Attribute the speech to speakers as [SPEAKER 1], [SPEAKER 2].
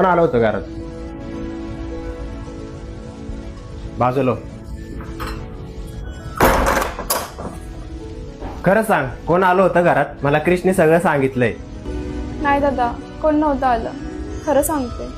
[SPEAKER 1] आलं होतं घरात? बाजूला. खरं सांग, कोण आलं होतं घरात? मला क्रिशने सगळं सांगितलंय.
[SPEAKER 2] नाही दादा, कोण नव्हतं आलं, खरं सांगते.